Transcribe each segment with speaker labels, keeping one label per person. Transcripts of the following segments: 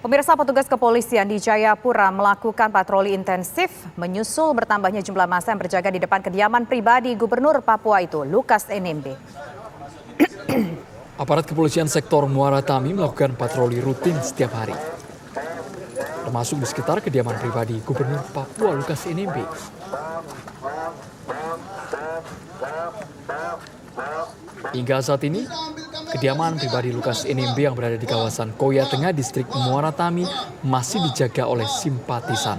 Speaker 1: Pemirsa, petugas kepolisian di Jayapura melakukan patroli intensif menyusul bertambahnya jumlah massa yang berjaga di depan kediaman pribadi Gubernur Papua itu, Lukas NMB.
Speaker 2: Aparat kepolisian sektor Muara Tami melakukan patroli rutin setiap hari, termasuk di sekitar kediaman pribadi Gubernur Papua Lukas NMB. Hingga saat ini, kediaman pribadi Lukas NMB yang berada di kawasan Koya Tengah, distrik Muara Tami masih dijaga oleh simpatisan.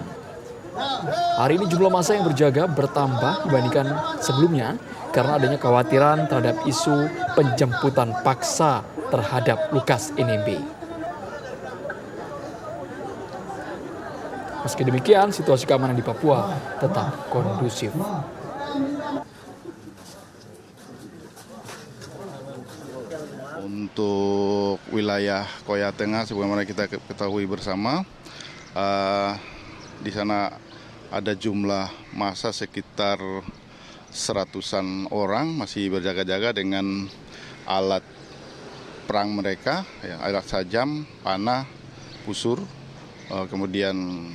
Speaker 2: Hari ini jumlah massa yang berjaga bertambah dibandingkan sebelumnya karena adanya kekhawatiran terhadap isu penjemputan paksa terhadap Lukas NMB. Meski demikian, situasi keamanan di Papua tetap kondusif.
Speaker 3: Untuk wilayah Koya Tengah, sebagaimana kita ketahui bersama, di sana ada jumlah massa sekitar 100-an orang masih berjaga-jaga dengan alat perang mereka, ya, alat sajam, panah, busur, kemudian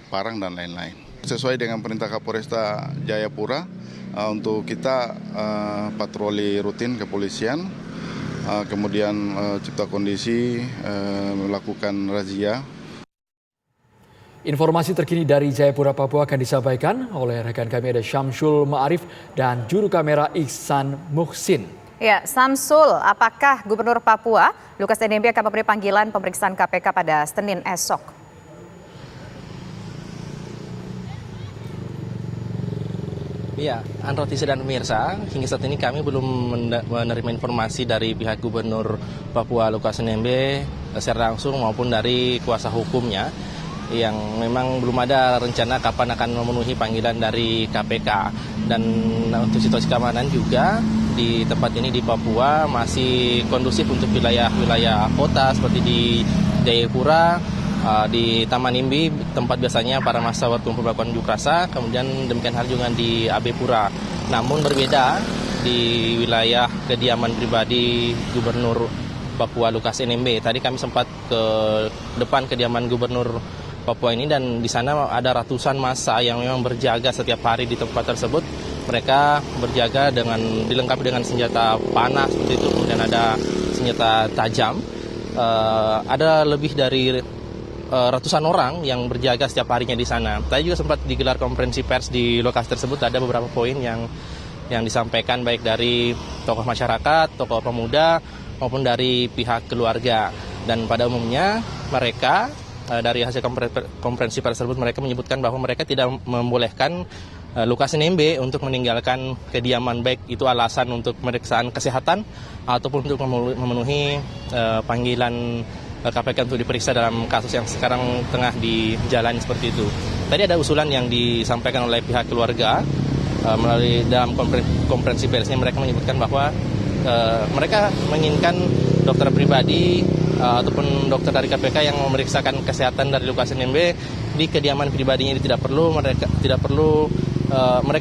Speaker 3: parang dan lain-lain. Sesuai dengan perintah Kapolresta Jayapura, untuk kita patroli rutin kepolisian, kemudian cipta kondisi, melakukan razia.
Speaker 2: Informasi terkini dari Jayapura, Papua akan disampaikan oleh rekan kami, ada Syamsul Ma'arif dan juru kamera Ihsan Muhsin.
Speaker 1: Ya, Samsul, apakah Gubernur Papua Lukas NMB akan memberi panggilan pemeriksaan KPK pada Senin esok?
Speaker 4: Ya, Andro, Tisa dan pemirsa, hingga saat ini kami belum menerima informasi dari pihak Gubernur Papua Lukas NMB secara langsung maupun dari kuasa hukumnya, yang memang belum ada rencana kapan akan memenuhi panggilan dari KPK. Dan untuk situasi keamanan juga di tempat ini di Papua masih kondusif untuk wilayah-wilayah kota seperti di Jayapura, di Taman Imbi, tempat biasanya para massa berkumpul melakukan unjuk rasa, kemudian demikian hal juga di AB Pura. Namun berbeda di wilayah kediaman pribadi Gubernur Papua Lukas NMB. Tadi kami sempat ke depan kediaman Gubernur Papua ini, dan di sana ada ratusan massa yang memang berjaga setiap hari di tempat tersebut. Mereka berjaga dilengkapi dengan senjata panah seperti itu, kemudian ada senjata tajam. Ada lebih dari ratusan orang yang berjaga setiap harinya di sana. Tadi juga sempat digelar konferensi pers di lokasi tersebut. Ada beberapa poin yang disampaikan baik dari tokoh masyarakat, tokoh pemuda, maupun dari pihak keluarga. Dan pada umumnya mereka dari hasil konferensi pers tersebut, mereka menyebutkan bahwa mereka tidak membolehkan Lukas NMB untuk meninggalkan kediaman, baik itu alasan untuk pemeriksaan kesehatan ataupun untuk memenuhi panggilan KPK untuk diperiksa dalam kasus yang sekarang tengah dijalani seperti itu. Tadi ada usulan yang disampaikan oleh pihak keluarga melalui dalam konferensi persnya. Mereka menyebutkan bahwa mereka menginginkan dokter pribadi ataupun dokter dari KPK yang memeriksakan kesehatan dari Lukas NMB di kediaman pribadinya. Mereka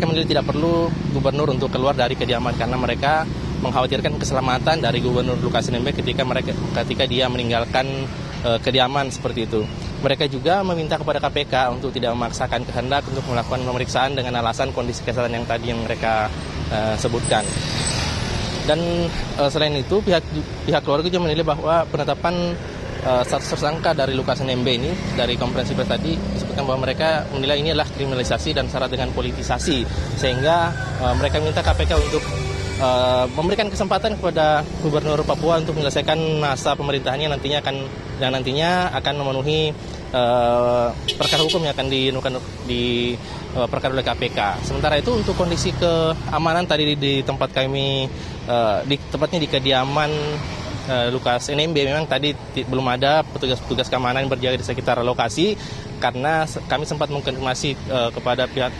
Speaker 4: menilai tidak perlu gubernur untuk keluar dari kediaman karena mereka mengkhawatirkan keselamatan dari Gubernur Lukas NMB ketika dia meninggalkan kediaman seperti itu. Mereka juga meminta kepada KPK untuk tidak memaksakan kehendak untuk melakukan pemeriksaan dengan alasan kondisi kesehatan yang tadi yang mereka sebutkan. Dan selain itu pihak keluarga juga menilai bahwa penetapan status tersangka dari Lukas NMB ini dari konferensi pers tadi disebutkan bahwa mereka menilai ini adalah kriminalisasi dan syarat dengan politisasi, sehingga mereka minta KPK untuk memberikan kesempatan kepada Gubernur Papua untuk menyelesaikan masa pemerintahannya nantinya akan memenuhi perkara hukum yang akan di perkara oleh KPK. Sementara itu untuk kondisi keamanan tadi di tempat kami tepatnya di kediaman Lukas NMB, memang tadi belum ada petugas keamanan yang berjaga di sekitar lokasi karena kami sempat mengkonfirmasi kepada pihak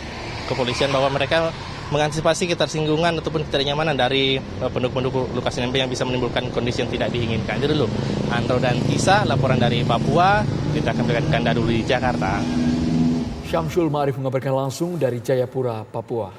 Speaker 4: kepolisian bahwa mereka mengantisipasi ketersinggungan ataupun ketidaknyamanan dari pendukung-pendukung Lukas NMB yang bisa menimbulkan kondisi yang tidak diinginkan. Itu dulu, Andro dan Tisa, laporan dari Papua. Kita akan berikan dulu di Jakarta.
Speaker 2: Syamsul Ma'arif mengabarkan langsung dari Jayapura, Papua.